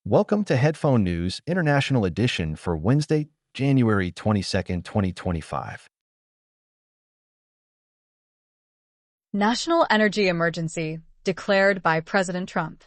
Welcome to Headphone News International Edition for Wednesday, January 22nd, 2025. National Energy Emergency declared by President Trump.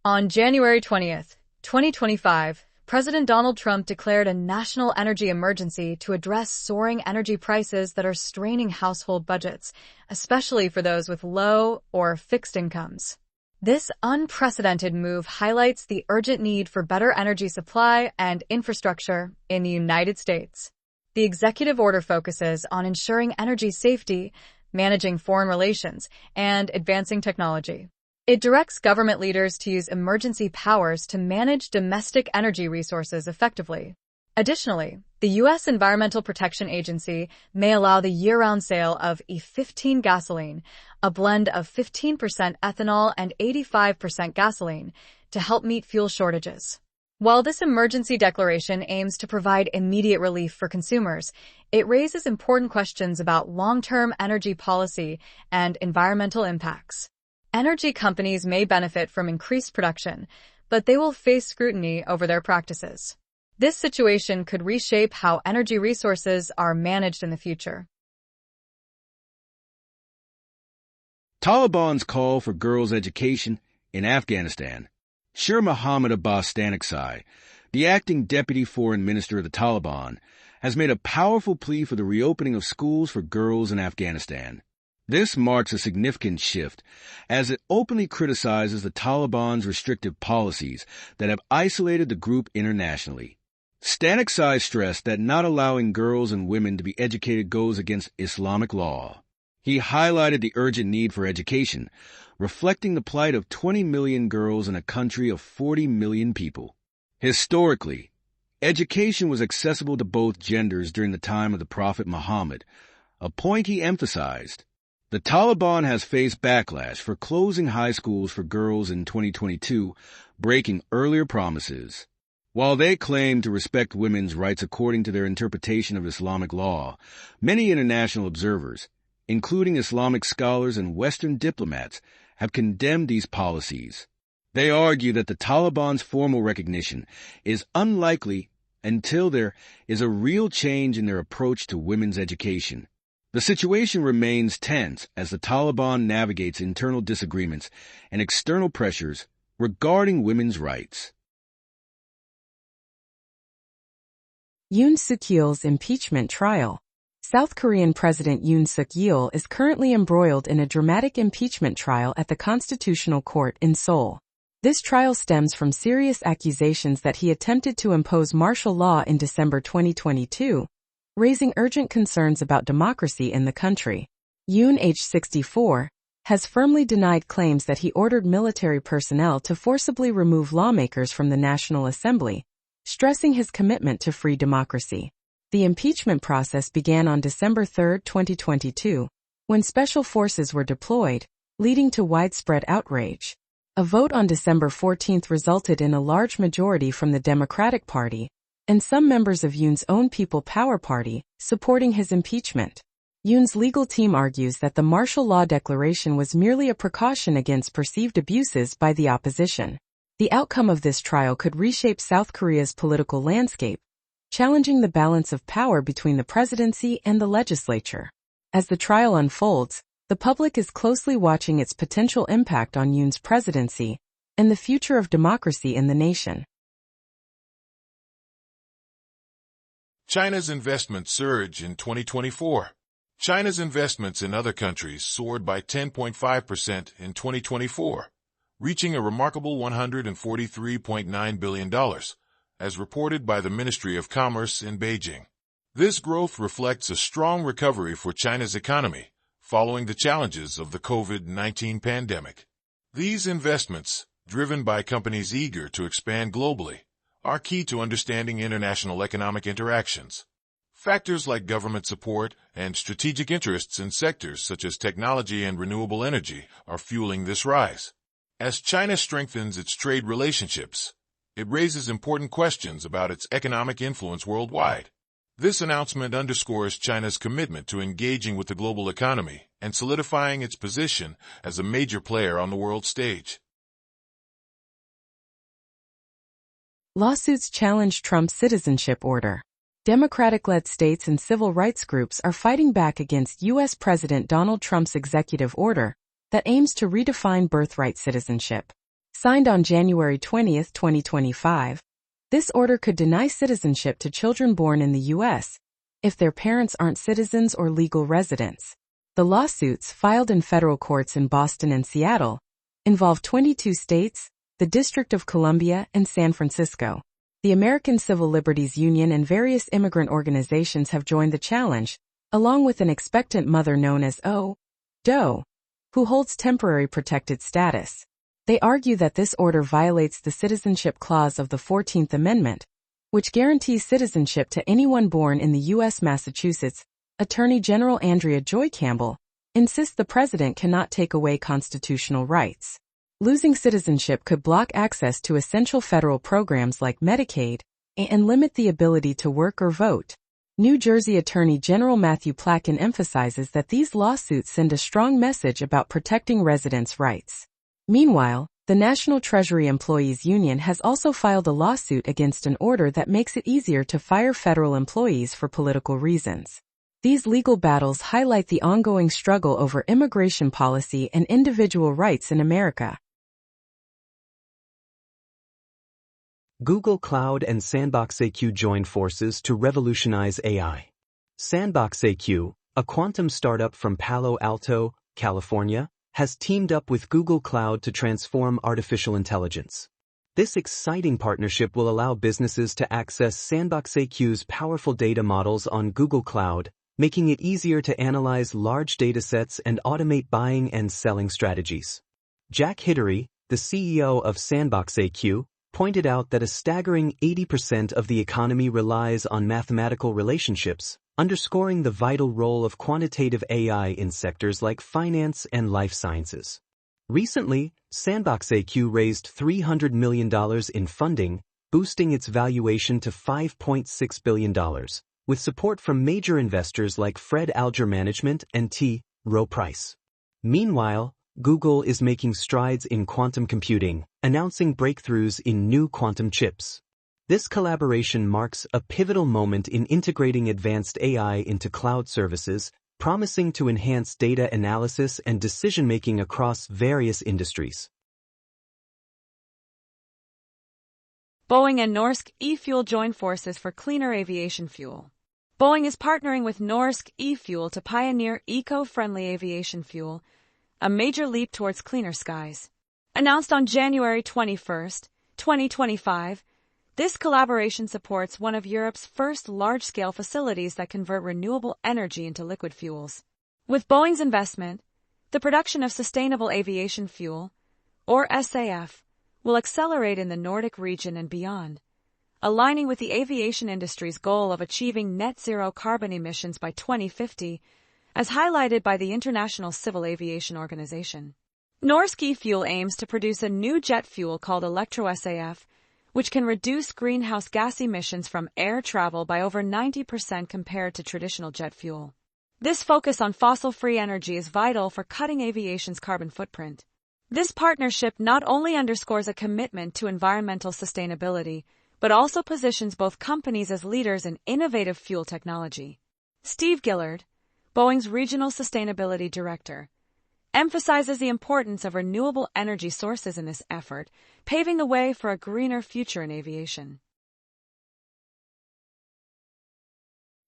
On January 20th, 2025, President Donald Trump declared a national energy emergency to address soaring energy prices that are straining household budgets, especially for those with low or fixed incomes. This unprecedented move highlights the urgent need for better energy supply and infrastructure in the United States. The executive order focuses on ensuring energy safety, managing foreign relations, and advancing technology. It directs government leaders to use emergency powers to manage domestic energy resources effectively. Additionally, the U.S. Environmental Protection Agency may allow the year-round sale of E15 gasoline, a blend of 15% ethanol and 85% gasoline, to help meet fuel shortages. While this emergency declaration aims to provide immediate relief for consumers, it raises important questions about long-term energy policy and environmental impacts. Energy companies may benefit from increased production, but they will face scrutiny over their practices. This situation could reshape how energy resources are managed in the future. Taliban's call for girls' education in Afghanistan. Shir Mohammad Abbas Staniksai, the acting deputy foreign minister of the Taliban, has made a powerful plea for the reopening of schools for girls in Afghanistan. This marks a significant shift, as it openly criticizes the Taliban's restrictive policies that have isolated the group internationally. Staniksai stressed that not allowing girls and women to be educated goes against Islamic law. He highlighted the urgent need for education, reflecting the plight of 20 million girls in a country of 40 million people. Historically, education was accessible to both genders during the time of the Prophet Muhammad, a point he emphasized. The Taliban has faced backlash for closing high schools for girls in 2022, breaking earlier promises. While they claim to respect women's rights according to their interpretation of Islamic law, many international observers, including Islamic scholars and Western diplomats, have condemned these policies. They argue that the Taliban's formal recognition is unlikely until there is a real change in their approach to women's education. The situation remains tense as the Taliban navigates internal disagreements and external pressures regarding women's rights. Yoon Suk-yeol's impeachment trial. South Korean President Yoon Suk-yeol is currently embroiled in a dramatic impeachment trial at the Constitutional Court in Seoul. This trial stems from serious accusations that he attempted to impose martial law in December 2022, raising urgent concerns about democracy in the country. Yoon, aged 64, has firmly denied claims that he ordered military personnel to forcibly remove lawmakers from the National Assembly, stressing his commitment to free democracy. The impeachment process began on December 3, 2022, when special forces were deployed, leading to widespread outrage. A vote on December 14 resulted in a large majority from the Democratic Party and some members of Yoon's own People Power Party supporting his impeachment. Yoon's legal team argues that the martial law declaration was merely a precaution against perceived abuses by the opposition. The outcome of this trial could reshape South Korea's political landscape, challenging the balance of power between the presidency and the legislature. As the trial unfolds, the public is closely watching its potential impact on Yoon's presidency and the future of democracy in the nation. China's investments surge in 2024. China's investments in other countries soared by 10.5% in 2024, reaching a remarkable $143.9 billion, as reported by the Ministry of Commerce in Beijing. This growth reflects a strong recovery for China's economy following the challenges of the COVID-19 pandemic. These investments, driven by companies eager to expand globally, are key to understanding international economic interactions. Factors like government support and strategic interests in sectors such as technology and renewable energy are fueling this rise. As China strengthens its trade relationships, it raises important questions about its economic influence worldwide. This announcement underscores China's commitment to engaging with the global economy and solidifying its position as a major player on the world stage. Lawsuits challenge Trump's citizenship order. Democratic-led states and civil rights groups are fighting back against U.S. President Donald Trump's executive order that aims to redefine birthright citizenship. Signed on January 20, 2025, this order could deny citizenship to children born in the U.S. if their parents aren't citizens or legal residents. The lawsuits, filed in federal courts in Boston and Seattle, involve 22 states, the District of Columbia, and San Francisco. The American Civil Liberties Union and various immigrant organizations have joined the challenge, along with an expectant mother known as Doe, who holds temporary protected status. They argue that this order violates the Citizenship Clause of the 14th Amendment, which guarantees citizenship to anyone born in the U.S. Massachusetts. Attorney General Andrea Joy Campbell insists the president cannot take away constitutional rights. Losing citizenship could block access to essential federal programs like Medicaid and limit the ability to work or vote. New Jersey Attorney General Matthew Placken emphasizes that these lawsuits send a strong message about protecting residents' rights. Meanwhile, the National Treasury Employees Union has also filed a lawsuit against an order that makes it easier to fire federal employees for political reasons. These legal battles highlight the ongoing struggle over immigration policy and individual rights in America. Google Cloud and SandboxAQ join forces to revolutionize AI. SandboxAQ, a quantum startup from Palo Alto, California, has teamed up with Google Cloud to transform artificial intelligence. This exciting partnership will allow businesses to access SandboxAQ's powerful data models on Google Cloud, making it easier to analyze large datasets and automate buying and selling strategies. Jack Hidary, the CEO of SandboxAQ, pointed out that a staggering 80% of the economy relies on mathematical relationships, underscoring the vital role of quantitative AI in sectors like finance and life sciences. Recently, SandboxAQ raised $300 million in funding, boosting its valuation to $5.6 billion, with support from major investors like Fred Alger Management and T. Rowe Price. Meanwhile, Google is making strides in quantum computing, announcing breakthroughs in new quantum chips. This collaboration marks a pivotal moment in integrating advanced AI into cloud services, promising to enhance data analysis and decision-making across various industries. Boeing and Norsk e-fuel join forces for cleaner aviation fuel. Boeing is partnering with Norsk e-fuel to pioneer eco-friendly aviation fuel, a major leap towards cleaner skies. Announced on January 21, 2025, this collaboration supports one of Europe's first large-scale facilities that convert renewable energy into liquid fuels. With Boeing's investment, the production of sustainable aviation fuel, or SAF, will accelerate in the Nordic region and beyond, aligning with the aviation industry's goal of achieving net zero carbon emissions by 2050, as highlighted by the International Civil Aviation Organization. Norsk e-fuel aims to produce a new jet fuel called electro-SAF, which can reduce greenhouse gas emissions from air travel by over 90% compared to traditional jet fuel. This focus on fossil-free energy is vital for cutting aviation's carbon footprint. This partnership not only underscores a commitment to environmental sustainability, but also positions both companies as leaders in innovative fuel technology. Steve Gillard, Boeing's Regional Sustainability Director, emphasizes the importance of renewable energy sources in this effort, paving the way for a greener future in aviation.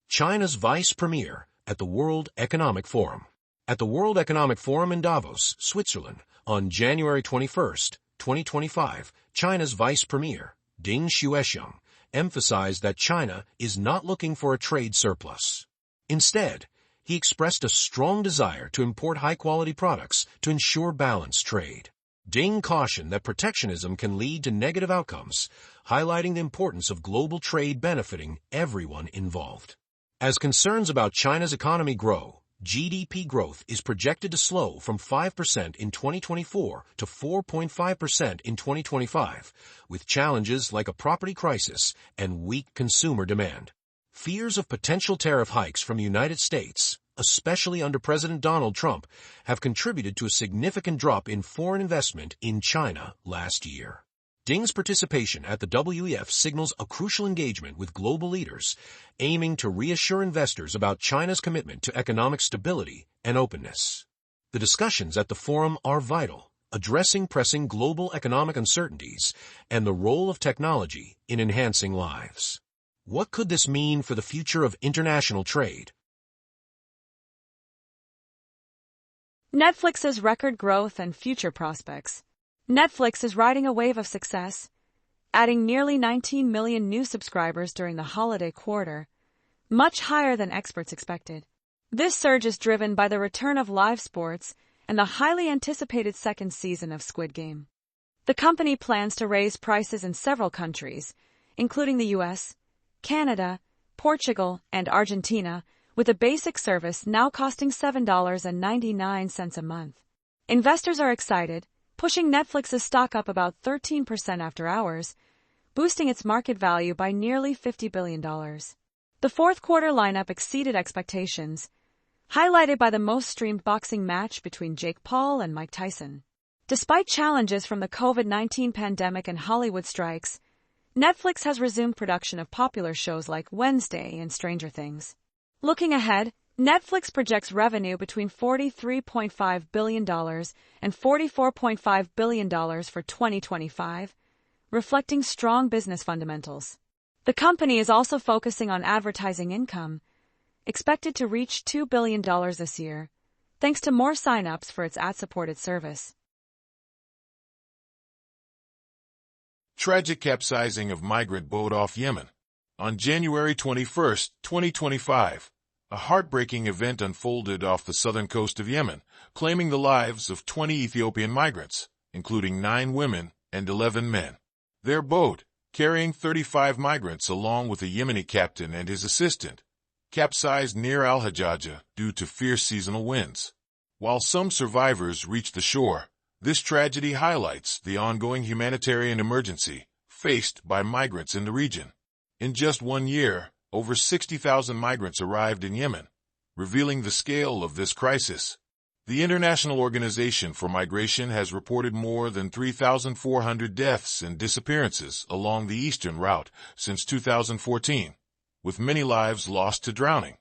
China's Vice Premier at the World Economic Forum. At the World Economic Forum in Davos, Switzerland, on January 21, 2025, China's Vice Premier, Ding Xuexiang, emphasized that China is not looking for a trade surplus. Instead, he expressed a strong desire to import high-quality products to ensure balanced trade. Ding cautioned that protectionism can lead to negative outcomes, highlighting the importance of global trade benefiting everyone involved. As concerns about China's economy grow, GDP growth is projected to slow from 5% in 2024 to 4.5% in 2025, with challenges like a property crisis and weak consumer demand. Fears of potential tariff hikes from the United States, especially under President Donald Trump, have contributed to a significant drop in foreign investment in China last year. Ding's participation at the WEF signals a crucial engagement with global leaders, aiming to reassure investors about China's commitment to economic stability and openness. The discussions at the forum are vital, addressing pressing global economic uncertainties and the role of technology in enhancing lives. What could this mean for the future of international trade? Netflix's record growth and future prospects. Netflix is riding a wave of success, adding nearly 19 million new subscribers during the holiday quarter, much higher than experts expected. This surge is driven by the return of live sports and the highly anticipated second season of Squid Game. The company plans to raise prices in several countries, including the US, Canada, Portugal, and Argentina, with a basic service now costing $7.99 a month. Investors are excited, pushing Netflix's stock up about 13% after hours, boosting its market value by nearly $50 billion. The fourth quarter lineup exceeded expectations, highlighted by the most streamed boxing match between Jake Paul and Mike Tyson. Despite challenges from the COVID-19 pandemic and Hollywood strikes, Netflix has resumed production of popular shows like Wednesday and Stranger Things. Looking ahead, Netflix projects revenue between $43.5 billion and $44.5 billion for 2025, reflecting strong business fundamentals. The company is also focusing on advertising income, expected to reach $2 billion this year, thanks to more sign-ups for its ad-supported service. Tragic capsizing of migrant boat off Yemen. On January 21, 2025, a heartbreaking event unfolded off the southern coast of Yemen, claiming the lives of 20 Ethiopian migrants, including 9 women and 11 men. Their boat, carrying 35 migrants along with a Yemeni captain and his assistant, capsized near Al-Hajjaj due to fierce seasonal winds. While some survivors reached the shore, this tragedy highlights the ongoing humanitarian emergency faced by migrants in the region. In just 1 year, over 60,000 migrants arrived in Yemen, revealing the scale of this crisis. The International Organization for Migration has reported more than 3,400 deaths and disappearances along the eastern route since 2014, with many lives lost to drowning.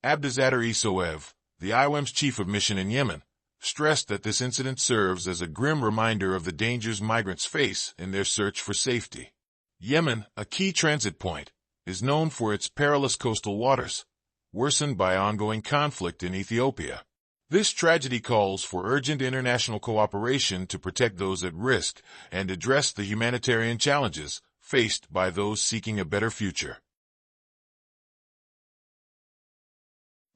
Abdizader Isoev, the IOM's chief of mission in Yemen, stressed that this incident serves as a grim reminder of the dangers migrants face in their search for safety. Yemen, a key transit point, is known for its perilous coastal waters, worsened by ongoing conflict in Ethiopia. This tragedy calls for urgent international cooperation to protect those at risk and address the humanitarian challenges faced by those seeking a better future.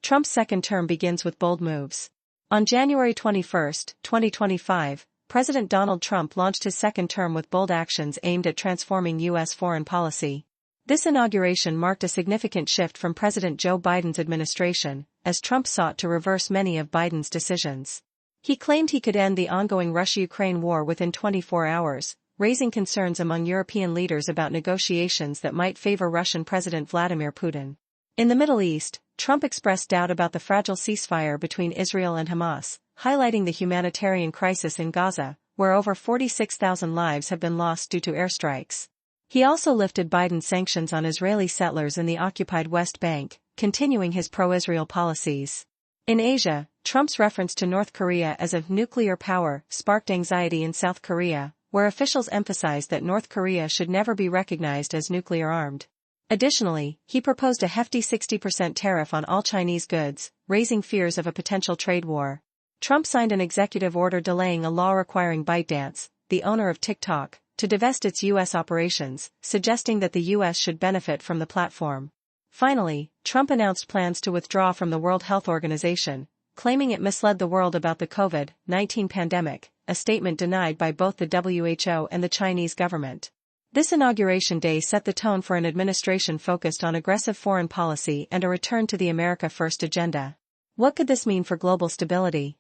Trump's second term begins with bold moves. On January 21, 2025, President Donald Trump launched his second term with bold actions aimed at transforming U.S. foreign policy. This inauguration marked a significant shift from President Joe Biden's administration, as Trump sought to reverse many of Biden's decisions. He claimed he could end the ongoing Russia-Ukraine war within 24 hours, raising concerns among European leaders about negotiations that might favor Russian President Vladimir Putin. In the Middle East, Trump expressed doubt about the fragile ceasefire between Israel and Hamas, highlighting the humanitarian crisis in Gaza, where over 46,000 lives have been lost due to airstrikes. He also lifted Biden's sanctions on Israeli settlers in the occupied West Bank, continuing his pro-Israel policies. In Asia, Trump's reference to North Korea as a nuclear power sparked anxiety in South Korea, where officials emphasized that North Korea should never be recognized as nuclear-armed. Additionally, he proposed a hefty 60% tariff on all Chinese goods, raising fears of a potential trade war. Trump signed an executive order delaying a law requiring ByteDance, the owner of TikTok, to divest its U.S. operations, suggesting that the U.S. should benefit from the platform. Finally, Trump announced plans to withdraw from the World Health Organization, claiming it misled the world about the COVID-19 pandemic, a statement denied by both the WHO and the Chinese government. This inauguration day set the tone for an administration focused on aggressive foreign policy and a return to the America First agenda. What could this mean for global stability?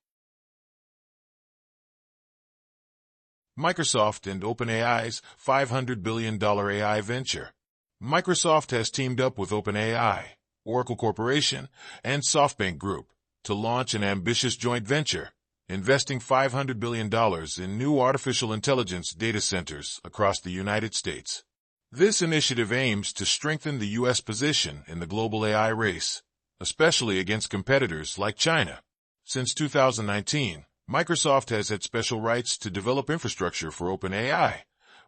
Microsoft and OpenAI's $500 billion AI venture. Microsoft has teamed up with OpenAI, Oracle Corporation, and SoftBank Group to launch an ambitious joint venture, investing $500 billion in new artificial intelligence data centers across the United States. This initiative aims to strengthen the U.S. position in the global AI race, especially against competitors like China. Since 2019, Microsoft has had special rights to develop infrastructure for OpenAI,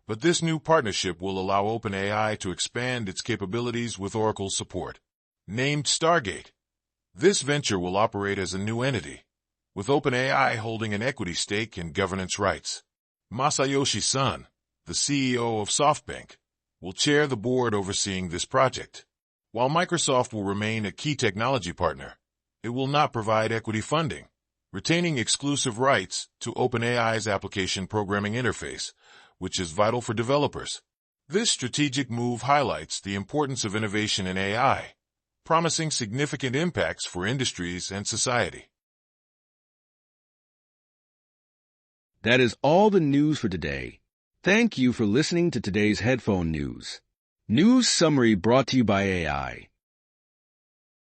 but this new partnership will allow OpenAI to expand its capabilities with Oracle's support. Named Stargate, this venture will operate as a new entity, with OpenAI holding an equity stake and governance rights. Masayoshi Son, the CEO of SoftBank, will chair the board overseeing this project. While Microsoft will remain a key technology partner, it will not provide equity funding, retaining exclusive rights to OpenAI's application programming interface, which is vital for developers. This strategic move highlights the importance of innovation in AI, promising significant impacts for industries and society. That is all the news for today. Thank you for listening to today's headphone news. News summary brought to you by AI.